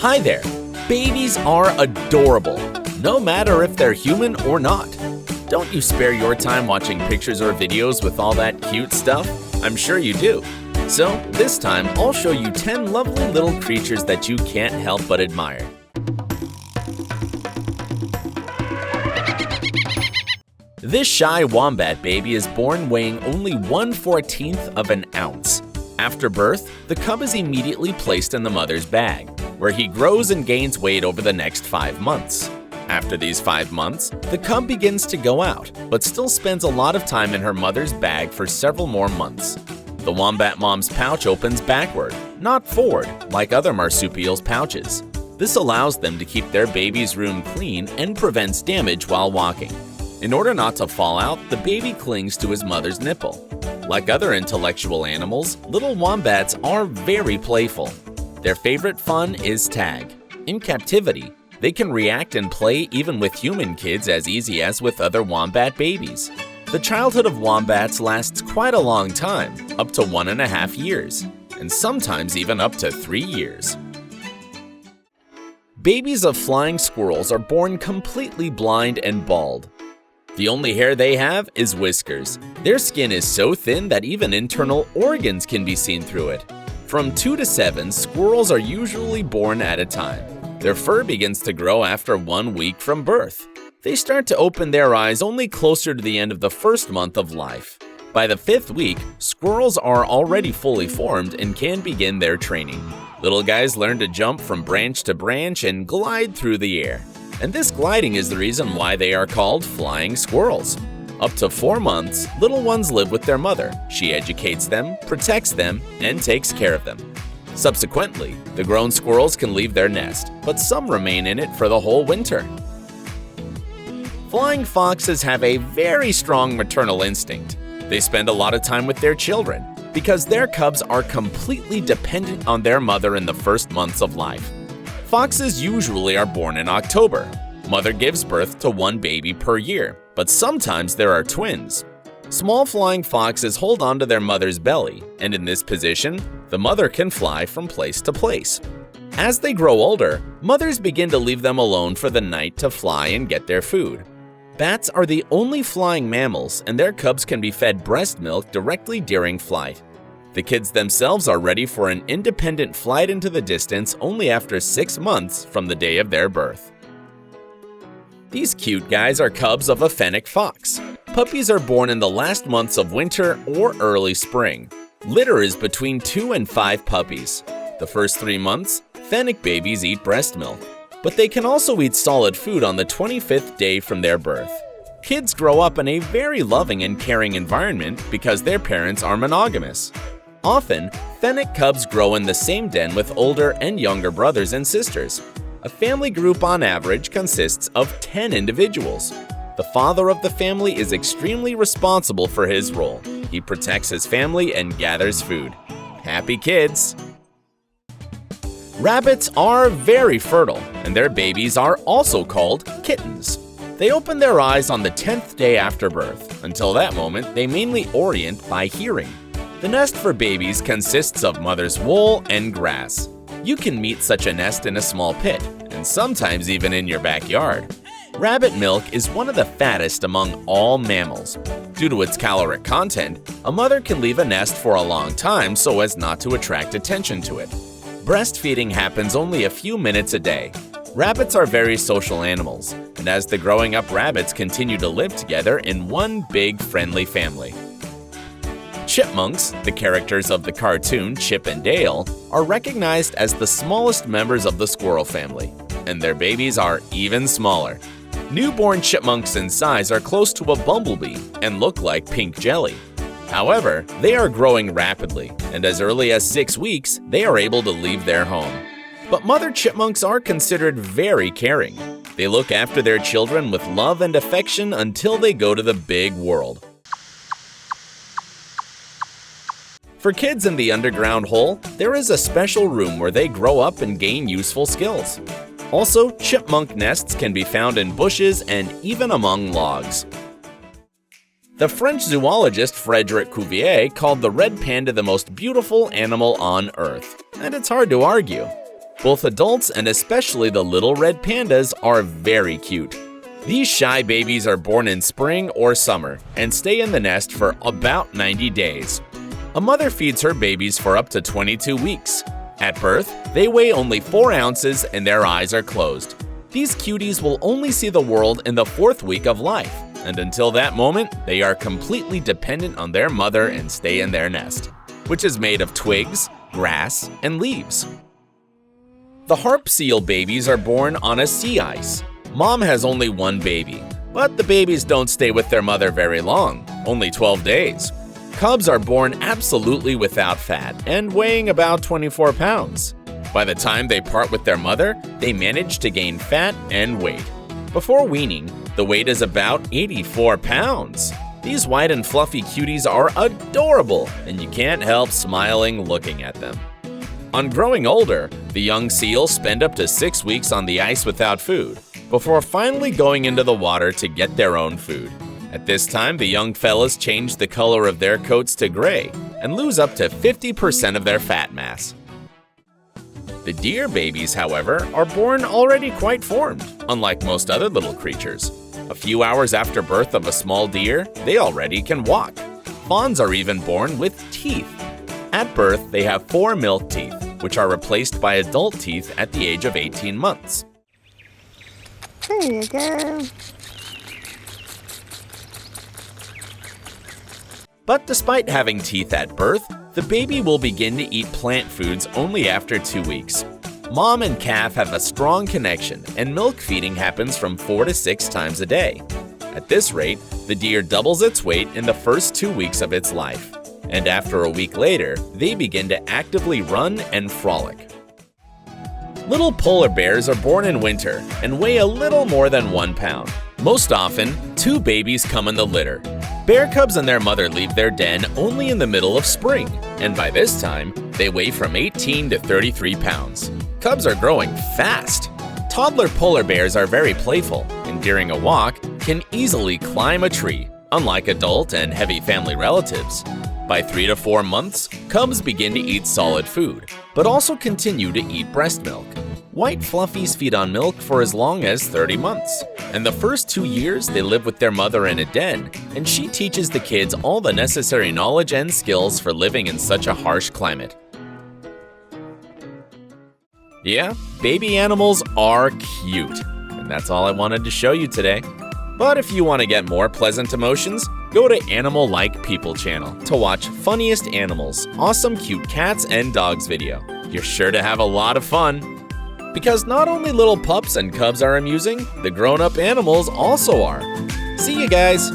Hi there! Babies are adorable, no matter if they're human or not. Don't you spare your time watching pictures or videos with all that cute stuff? I'm sure you do. So, this time I'll show you 10 lovely little creatures that you can't help but admire. This shy wombat baby is born weighing only 1/14 of an ounce. After birth, the cub is immediately placed in the mother's bag, where he grows and gains weight over the next 5 months. After these 5 months, the cub begins to go out, but still spends a lot of time in her mother's bag for several more months. The wombat mom's pouch opens backward, not forward, like other marsupials' pouches. This allows them to keep their baby's room clean and prevents damage while walking. In order not to fall out, the baby clings to his mother's nipple. Like other intellectual animals, little wombats are very playful. Their favorite fun is tag. In captivity, they can react and play even with human kids as easy as with other wombat babies. The childhood of wombats lasts quite a long time, up to 1.5 years, and sometimes even up to 3 years. Babies of flying squirrels are born completely blind and bald. The only hair they have is whiskers. Their skin is so thin that even internal organs can be seen through it. From 2 to 7, squirrels are usually born at a time. Their fur begins to grow after 1 week from birth. They start to open their eyes only closer to the end of the first month of life. By the 5th week, squirrels are already fully formed and can begin their training. Little guys learn to jump from branch to branch and glide through the air. And this gliding is the reason why they are called flying squirrels. Up to 4 months, little ones live with their mother. She educates them, protects them, and takes care of them. Subsequently, the grown squirrels can leave their nest, but some remain in it for the whole winter. Flying foxes have a very strong maternal instinct. They spend a lot of time with their children because their cubs are completely dependent on their mother in the first months of life. Foxes usually are born in October. Mother gives birth to 1 baby per year, but sometimes there are twins. Small flying foxes hold onto their mother's belly, and in this position, the mother can fly from place to place. As they grow older, mothers begin to leave them alone for the night to fly and get their food. Bats are the only flying mammals, and their cubs can be fed breast milk directly during flight. The kids themselves are ready for an independent flight into the distance only after 6 months from the day of their birth. These cute guys are cubs of a Fennec Fox. Puppies are born in the last months of winter or early spring. Litter is between 2 and 5 puppies. The first 3 months, Fennec babies eat breast milk, but they can also eat solid food on the 25th day from their birth. Kids grow up in a very loving and caring environment because their parents are monogamous. Often, Fennec cubs grow in the same den with older and younger brothers and sisters. A family group on average consists of 10 individuals. The father of the family is extremely responsible for his role. He protects his family and gathers food. Happy kids! Rabbits are very fertile, and their babies are also called kittens. They open their eyes on the 10th day after birth. Until that moment, they mainly orient by hearing. The nest for babies consists of mother's wool and grass. You can meet such a nest in a small pit, and sometimes even in your backyard. Rabbit milk is one of the fattest among all mammals. Due to its caloric content, a mother can leave a nest for a long time so as not to attract attention to it. Breastfeeding happens only a few minutes a day. Rabbits are very social animals, and as the growing up rabbits continue to live together in one big friendly family. Chipmunks, the characters of the cartoon Chip and Dale, are recognized as the smallest members of the squirrel family, and their babies are even smaller. Newborn chipmunks in size are close to a bumblebee and look like pink jelly. However, they are growing rapidly, and as early as 6 weeks, they are able to leave their home. But mother chipmunks are considered very caring. They look after their children with love and affection until they go to the big world. For kids in the underground hole, there is a special room where they grow up and gain useful skills. Also, chipmunk nests can be found in bushes and even among logs. The French zoologist Frédéric Cuvier called the red panda the most beautiful animal on Earth, and it's hard to argue. Both adults and especially the little red pandas are very cute. These shy babies are born in spring or summer and stay in the nest for about 90 days. A mother feeds her babies for up to 22 weeks. At birth, they weigh only 4 ounces and their eyes are closed. These cuties will only see the world in the 4th week of life, and until that moment, they are completely dependent on their mother and stay in their nest, which is made of twigs, grass, and leaves. The harp seal babies are born on a sea ice. Mom has only one baby, but the babies don't stay with their mother very long, only 12 days. Cubs are born absolutely without fat and weighing about 24 pounds. By the time they part with their mother, they manage to gain fat and weight. Before weaning, the weight is about 84 pounds. These white and fluffy cuties are adorable, and you can't help smiling looking at them. On growing older, the young seals spend up to 6 weeks on the ice without food, before finally going into the water to get their own food. At this time, the young fellas change the color of their coats to gray and lose up to 50% of their fat mass. The deer babies, however, are born already quite formed, unlike most other little creatures. A few hours after birth of a small deer, they already can walk. Fawns are even born with teeth. At birth, they have 4 milk teeth, which are replaced by adult teeth at the age of 18 months. There you go. But despite having teeth at birth, the baby will begin to eat plant foods only after 2 weeks. Mom and calf have a strong connection, and milk feeding happens from 4 to 6 times a day. At this rate, the deer doubles its weight in the first 2 weeks of its life. And after a week later, they begin to actively run and frolic. Little polar bears are born in winter and weigh a little more than 1 pound. Most often, 2 babies come in the litter. Bear cubs and their mother leave their den only in the middle of spring, and by this time, they weigh from 18 to 33 pounds. Cubs are growing fast. Toddler polar bears are very playful, and during a walk, can easily climb a tree, unlike adult and heavy family relatives. By 3 to 4 months, cubs begin to eat solid food, but also continue to eat breast milk. White fluffies feed on milk for as long as 30 months. And the first 2 years, they live with their mother in a den, and she teaches the kids all the necessary knowledge and skills for living in such a harsh climate. Yeah, baby animals are cute, and that's all I wanted to show you today. But if you want to get more pleasant emotions, go to Animal Like People channel to watch Funniest Animals, awesome cute cats and dogs video. You're sure to have a lot of fun. Because not only little pups and cubs are amusing, the grown-up animals also are. See you guys!